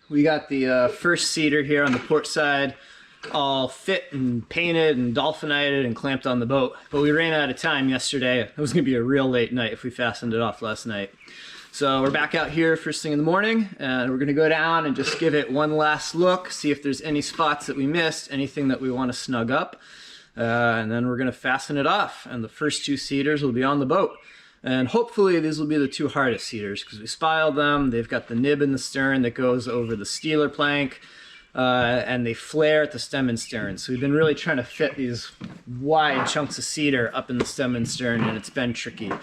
We got the first cedar here on the port side all fit and painted and dolphinited and clamped on the boat, but we ran out of time yesterday. It was going to be a real late night if we fastened it off last night. So we're back out here first thing in the morning, and we're going to go down and just give it one last look, see if there's any spots that we missed, anything that we want to snug up, and then we're going to fasten it off. And the first two cedars will be on the boat. And hopefully these will be the two hardest cedars because we spiled them. They've got the nib in the stern that goes over the steeler plank, and they flare at the stem and stern. So we've been really trying to fit these wide chunks of cedar up in the stem and stern, and it's been tricky.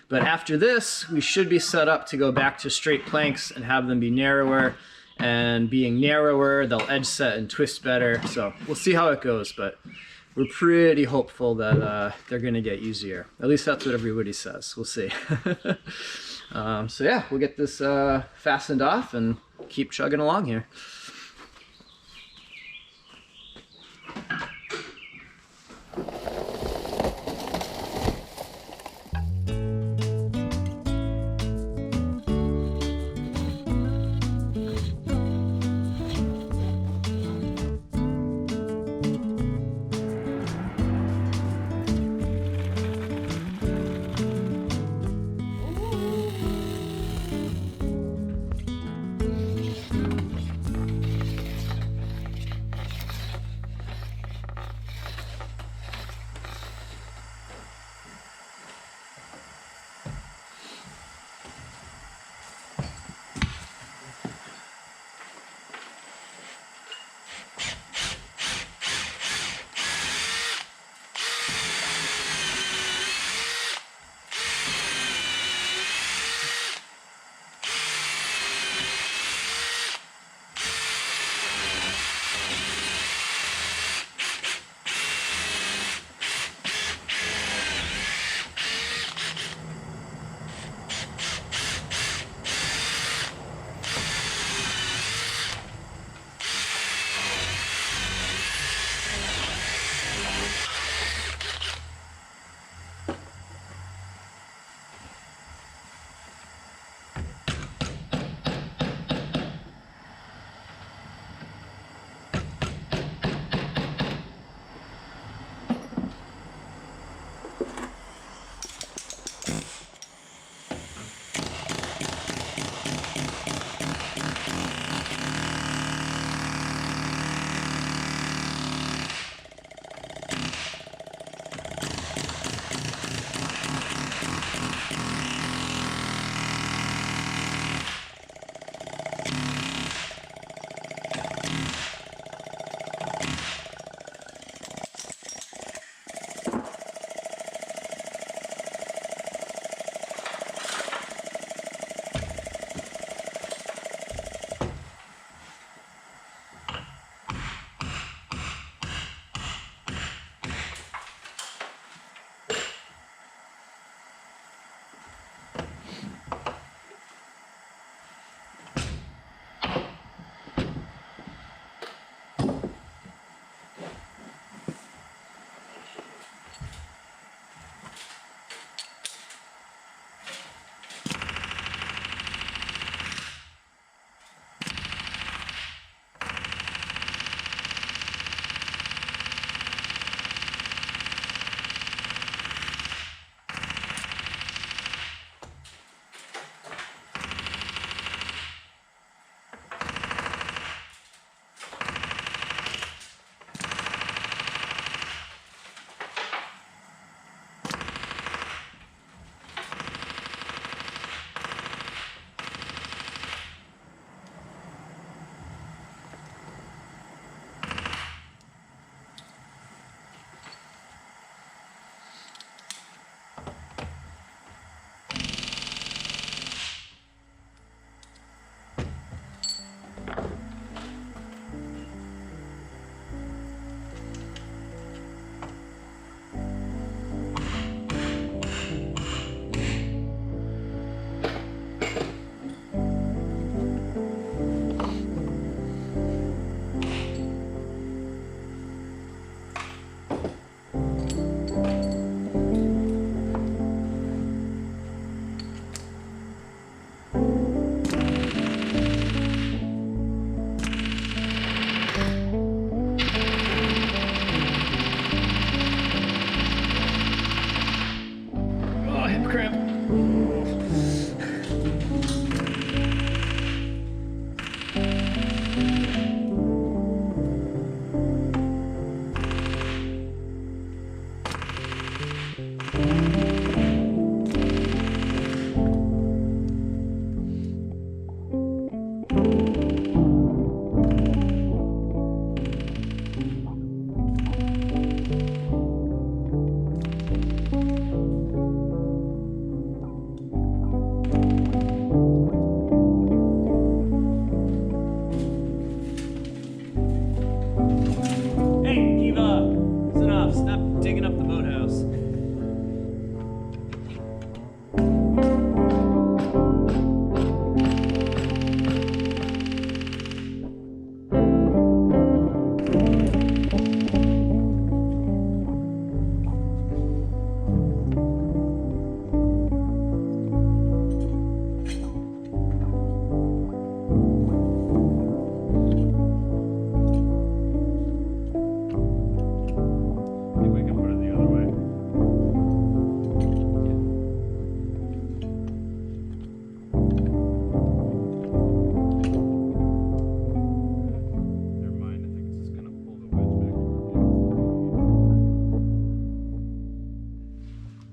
But after this, we should be set up to go back to straight planks and have them be narrower. And being narrower, they'll edge set and twist better. So we'll see how it goes, but we're pretty hopeful that they're gonna get easier. At least that's what everybody says. We'll see. So yeah, we'll get this fastened off and keep chugging along here.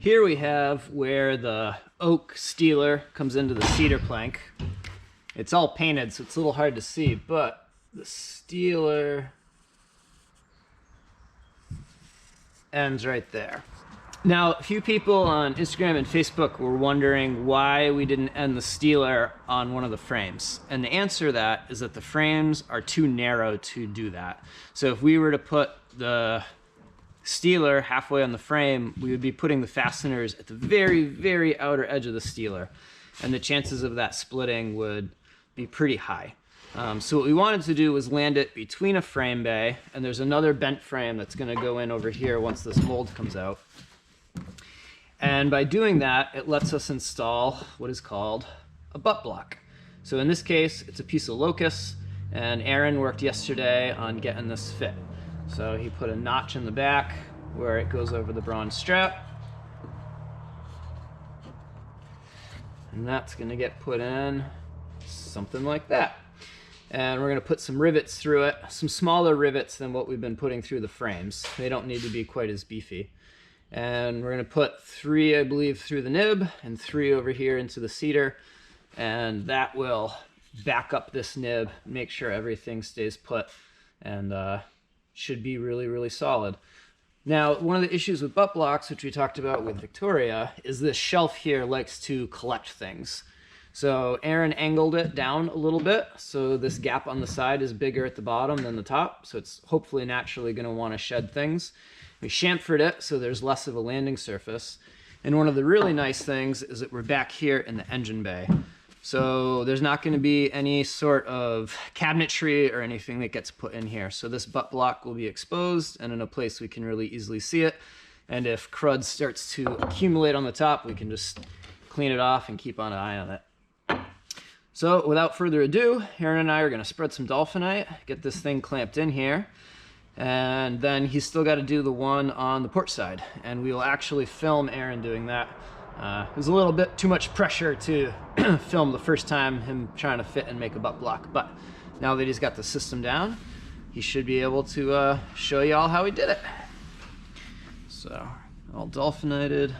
Here we have where the oak steeler comes into the cedar plank. It's all painted, so it's a little hard to see, but the steeler ends right there. Now, a few people on Instagram and Facebook were wondering why we didn't end the steeler on one of the frames. And the answer to that is that the frames are too narrow to do that. So if we were to put the steeler halfway on the frame, we would be putting the fasteners at the very, very outer edge of the steeler. And the chances of that splitting would be pretty high. So what we wanted to do was land it between a frame bay, and there's another bent frame that's gonna go in over here once this mold comes out. And by doing that, it lets us install what is called a butt block. So in this case, it's a piece of locust, and Aaron worked yesterday on getting this fit. So he put a notch in the back where it goes over the bronze strap. And that's gonna get put in something like that. And we're gonna put some rivets through it, some smaller rivets than what we've been putting through the frames. They don't need to be quite as beefy. And we're gonna put 3, I believe, through the nib and 3 over here into the cedar. And that will back up this nib, make sure everything stays put, and should be really, really solid. Now, one of the issues with butt blocks, which we talked about with Victoria, is this shelf here likes to collect things. So Aaron angled it down a little bit, so this gap on the side is bigger at the bottom than the top, so it's hopefully naturally going to want to shed things. We chamfered it so there's less of a landing surface. And one of the really nice things is that we're back here in the engine bay. So there's not going to be any sort of cabinetry or anything that gets put in here. So this butt block will be exposed and in a place we can really easily see it. And if crud starts to accumulate on the top, we can just clean it off and keep an eye on it. So without further ado, Aaron and I are going to spread some dolphinite, get this thing clamped in here, and then he's still got to do the one on the port side. And we will actually film Aaron doing that. It was a little bit too much pressure to film the first time, him trying to fit and make a butt block. But now that he's got the system down, he should be able to show you all how he did it. So, all dolphinited.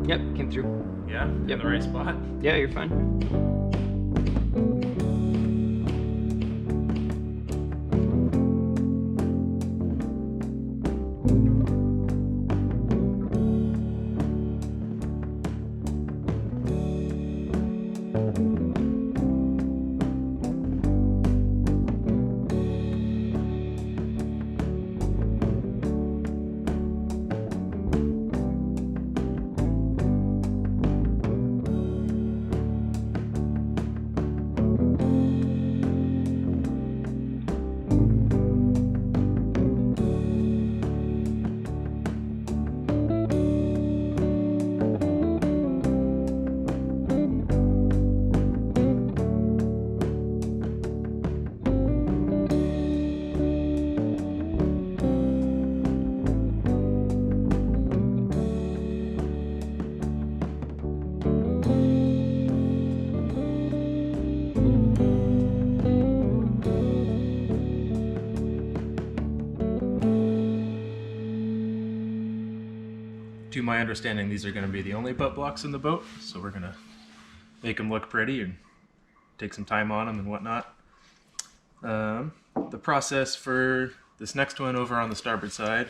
Yep, came through. Yeah? Yep. In the right spot? Yeah, you're fine. To my understanding, these are going to be the only butt blocks in the boat, so we're going to make them look pretty and take some time on them and whatnot. The process for this next one over on the starboard side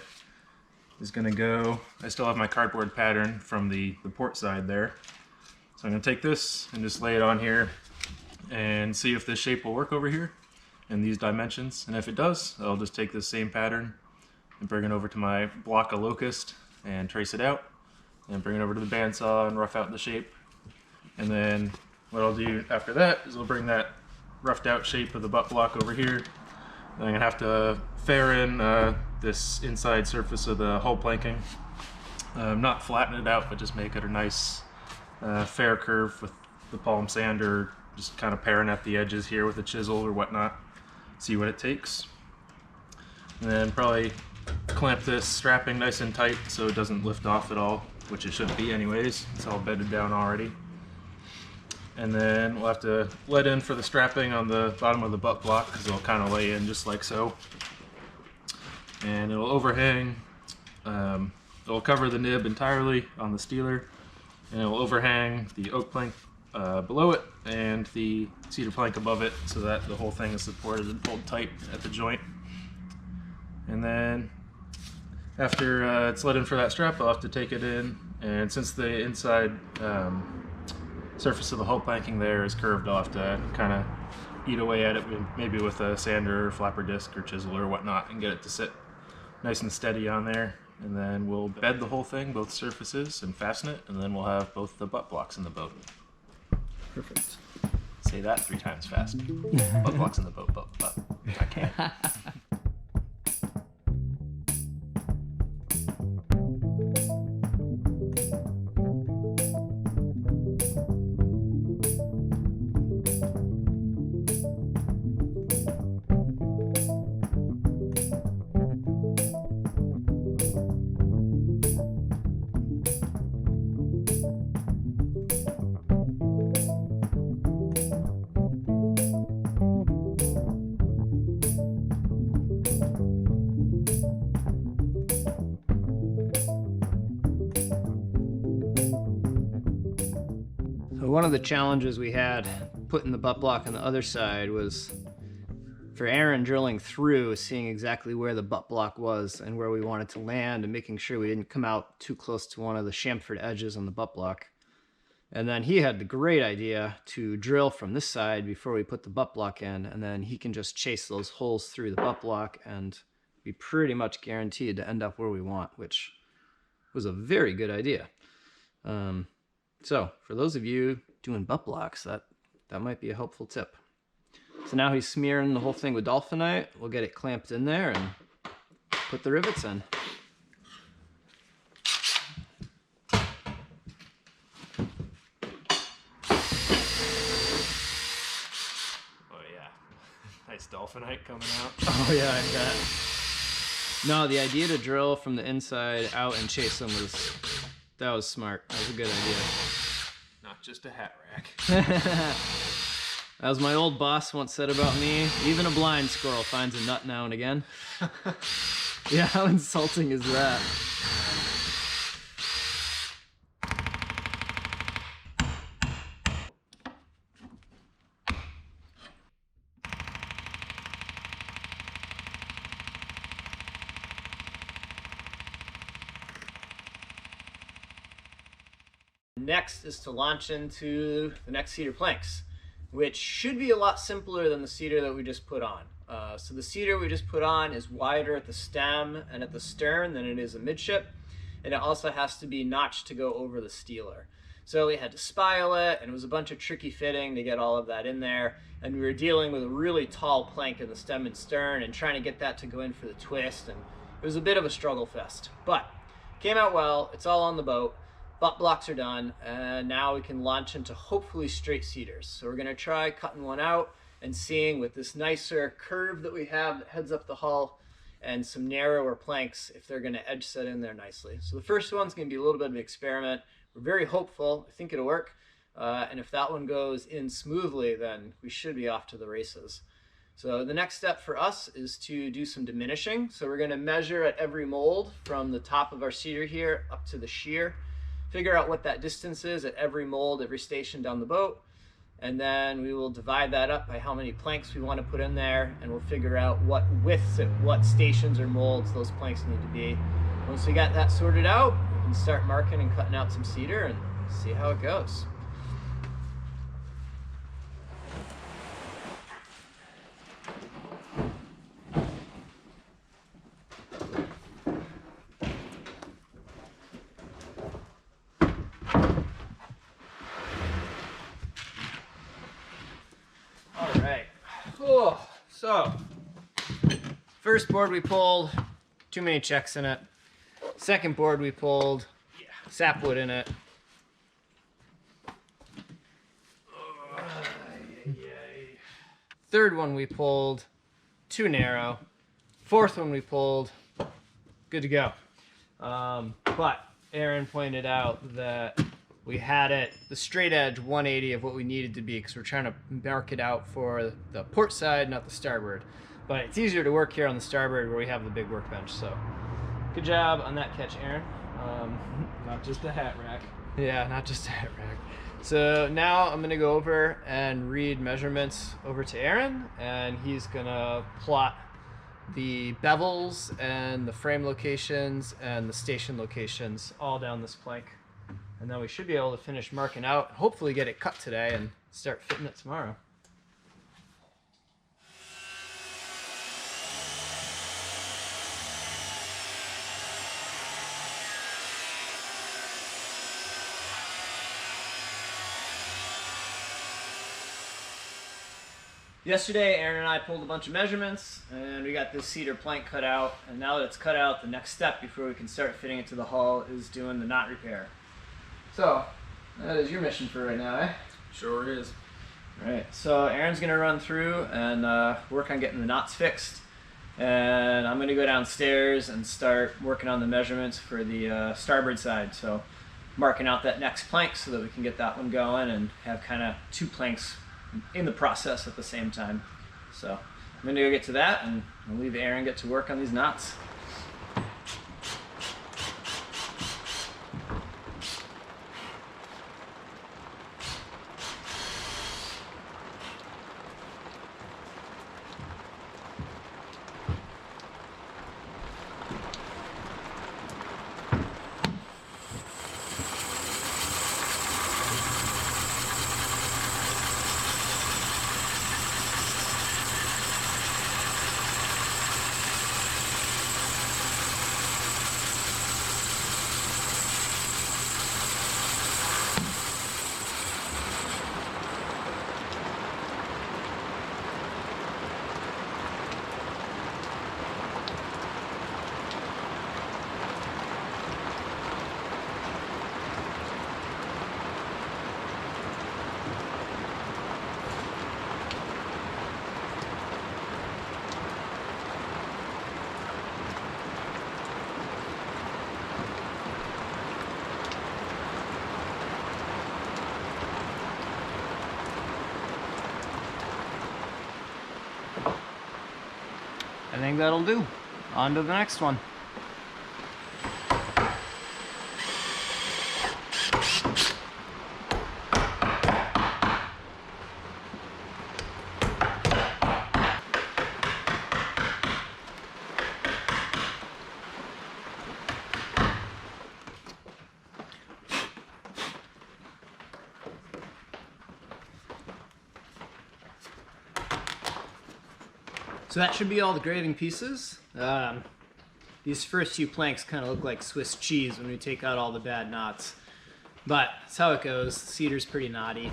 is going to go, I still have my cardboard pattern from the port side there. So I'm going to take this and just lay it on here and see if this shape will work over here in these dimensions. And if it does, I'll just take this same pattern and bring it over to my block of locust and trace it out and bring it over to the bandsaw and rough out the shape. And then what I'll do after that is I'll bring that roughed out shape of the butt block over here. Then I'm gonna have to fair in this inside surface of the hull planking. Not flatten it out, but just make it a nice fair curve with the palm sand, or just kind of paring at the edges here with a chisel or whatnot. See what it takes. And then probably clamp this strapping nice and tight so it doesn't lift off at all, which it shouldn't be anyways. It's all bedded down already. And then we'll have to let in for the strapping on the bottom of the butt block because it'll kind of lay in just like so. And it'll overhang. It'll cover the nib entirely on the steeler, and it'll overhang the oak plank below it and the cedar plank above it so that the whole thing is supported and pulled tight at the joint. And then after it's let in for that strap, I'll have to take it in, and since the inside surface of the hull planking there is curved, I'll have to kind of eat away at it, maybe with a sander or flapper disc or chisel or whatnot, and get it to sit nice and steady on there. And then we'll bed the whole thing, both surfaces, and fasten it, and then we'll have both the butt blocks in the boat. Perfect. Say that 3 times fast. Butt blocks in the boat, but I can't. One of the challenges we had putting the butt block on the other side was for Aaron drilling through, seeing exactly where the butt block was and where we wanted to land, and making sure we didn't come out too close to one of the chamfered edges on the butt block. And then he had the great idea to drill from this side before we put the butt block in, and then he can just chase those holes through the butt block and be pretty much guaranteed to end up where we want, which was a very good idea. So for those of you doing butt blocks, that might be a helpful tip. So now he's smearing the whole thing with dolphinite. We'll get it clamped in there and put the rivets in. Oh yeah, nice dolphinite coming out. Oh yeah, I bet. No, the idea to drill from the inside out and chase them that was smart. That was a good idea. Not just a hat rack. As my old boss once said about me, even a blind squirrel finds a nut now and again. Yeah, how insulting is that? Next is to launch into the next cedar planks, which should be a lot simpler than the cedar that we just put on. So the cedar we just put on is wider at the stem and at the stern than it is amidship, and it also has to be notched to go over the steeler. So we had to spile it, and it was a bunch of tricky fitting to get all of that in there, and we were dealing with a really tall plank in the stem and stern and trying to get that to go in for the twist, and it was a bit of a struggle fest. But came out well. It's all on the boat. Butt blocks are done, and now we can launch into hopefully straight cedars. So we're going to try cutting one out and seeing with this nicer curve that we have that heads up the hull and some narrower planks if they're going to edge set in there nicely. So the first one's going to be a little bit of an experiment. We're very hopeful. I think it'll work. And if that one goes in smoothly, then we should be off to the races. So the next step for us is to do some diminishing. So we're going to measure at every mold from the top of our cedar here up to the shear. Figure out what that distance is at every mold, every station down the boat, and then we will divide that up by how many planks we want to put in there, and we'll figure out what widths at what stations or molds those planks need to be. Once we got that sorted out, we can start marking and cutting out some cedar and see how it goes. So, first board we pulled, too many checks in it. Second board we pulled, sapwood in it. Third one we pulled, too narrow. Fourth one we pulled, good to go. But Aaron pointed out that we had it the straight edge 180 of what we needed to be, because we're trying to mark it out for the port side, not the starboard. But it's easier to work here on the starboard where we have the big workbench. So good job on that catch, Aaron. Not just a hat rack. Yeah, not just a hat rack. So now I'm gonna go over and read measurements over to Aaron, and he's gonna plot the bevels and the frame locations and the station locations all down this plank. And then we should be able to finish marking out, hopefully get it cut today and start fitting it tomorrow. Yesterday, Aaron and I pulled a bunch of measurements, and we got this cedar plank cut out. And now that it's cut out, the next step before we can start fitting it to the hull is doing the knot repair. So, that is your mission for right now, eh? Sure is. All right, so Aaron's gonna run through and work on getting the knots fixed. And I'm gonna go downstairs and start working on the measurements for the starboard side. So, marking out that next plank so that we can get that one going and have kind of two planks in the process at the same time. So I'm gonna go get to that, and I'll leave Aaron get to work on these knots. I think that'll do. On to the next one. So that should be all the grading pieces. These first few planks kind of look like Swiss cheese when we take out all the bad knots. But that's how it goes. Cedar's pretty knotty.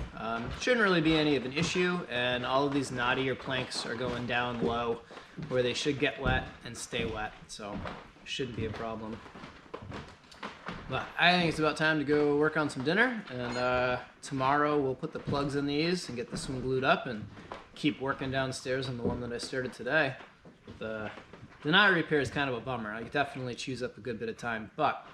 Shouldn't really be any of an issue, and all of these knottier planks are going down low where they should get wet and stay wet, so shouldn't be a problem. But I think it's about time to go work on some dinner, and tomorrow we'll put the plugs in these and get this one glued up and keep working downstairs on the one that I started today. The knot repair is kind of a bummer. I definitely chews up a good bit of time, but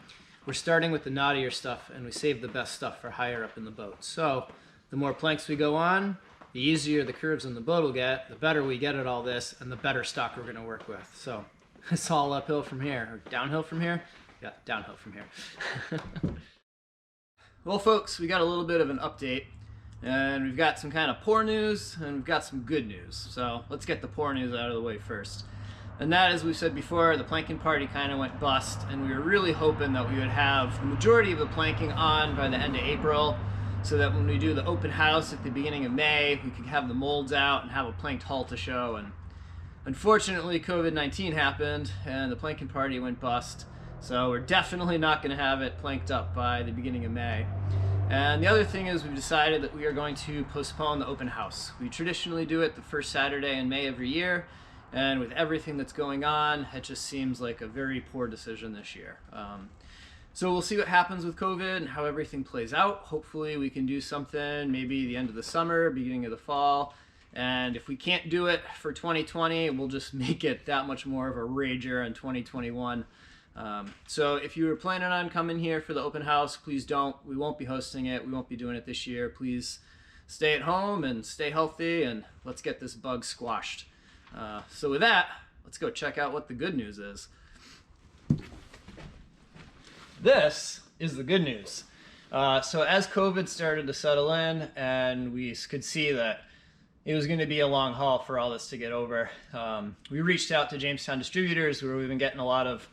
we're starting with the knottier stuff, and we save the best stuff for higher up in the boat. So the more planks we go on, the easier the curves in the boat will get, the better we get at all this, and the better stock we're gonna work with. So it's all uphill from here, or downhill from here? Yeah, downhill from here. Well, folks, we got a little bit of an update. And we've got some kind of poor news, and we've got some good news. So let's get the poor news out of the way first. And that, as we said before, the planking party kind of went bust, and we were really hoping that we would have the majority of the planking on by the end of April, so that when we do the open house at the beginning of May, we could have the molds out and have a planked hull to show. And unfortunately, COVID-19 happened, and the planking party went bust. So we're definitely not going to have it planked up by the beginning of May. And the other thing is, we've decided that we are going to postpone the open house. We traditionally do it the first Saturday in May every year, and with everything that's going on, it just seems like a very poor decision this year. So we'll see what happens with COVID and how everything plays out. Hopefully we can do something maybe the end of the summer, beginning of the fall. And if we can't do it for 2020, we'll just make it that much more of a rager in 2021. So if you were planning on coming here for the open house, please don't. We won't be hosting it. We won't be doing it this year. Please stay at home and stay healthy, and let's get this bug squashed. So with that, let's go check out what the good news is. This is the good news. So as COVID started to settle in and we could see that it was going to be a long haul for all this to get over, we reached out to Jamestown distributors, where we've been getting a lot of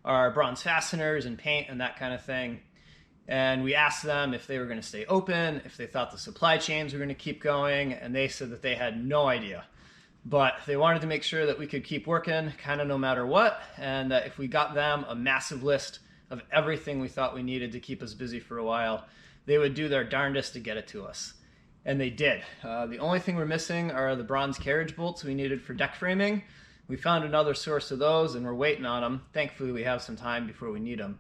our bronze fasteners and paint and that kind of thing. And we asked them if they were going to stay open, if they thought the supply chains were going to keep going, and they said that they had no idea. But they wanted to make sure that we could keep working kind of no matter what, and that if we got them a massive list of everything we thought we needed to keep us busy for a while, they would do their darndest to get it to us. And they did. The only thing we're missing are the bronze carriage bolts we needed for deck framing. We found another source of those and we're waiting on them. Thankfully we have some time before we need them.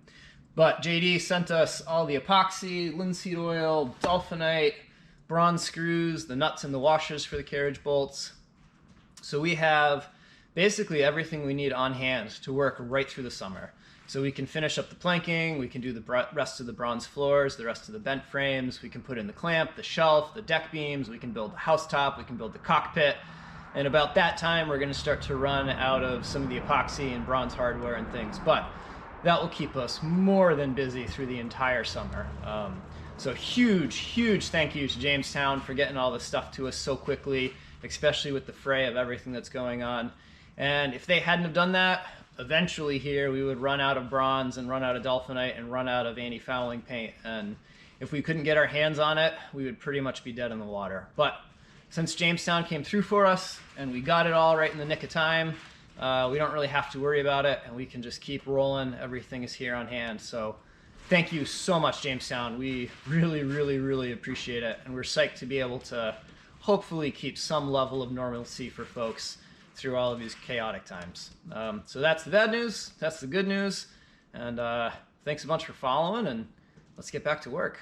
But JD sent us all the epoxy, linseed oil, dolphinite, bronze screws, the nuts and the washers for the carriage bolts. So we have basically everything we need on hand to work right through the summer. So we can finish up the planking, we can do the rest of the bronze floors, the rest of the bent frames, we can put in the clamp, the shelf, the deck beams, we can build the housetop, we can build the cockpit. And about that time, we're going to start to run out of some of the epoxy and bronze hardware and things. But that will keep us more than busy through the entire summer. So huge thank you to Jamestown for getting all this stuff to us so quickly, especially with the fray of everything that's going on. And if they hadn't have done that, eventually here we would run out of bronze and run out of dolphinite and run out of anti-fouling paint. And if we couldn't get our hands on it, we would pretty much be dead in the water. But since Jamestown came through for us and we got it all right in the nick of time, we don't really have to worry about it, and we can just keep rolling. Everything is here on hand. So thank you so much, Jamestown. We really appreciate it, and we're psyched to be able to hopefully keep some level of normalcy for folks through all of these chaotic times. So that's the bad news, that's the good news, and thanks a bunch for following, and let's get back to work.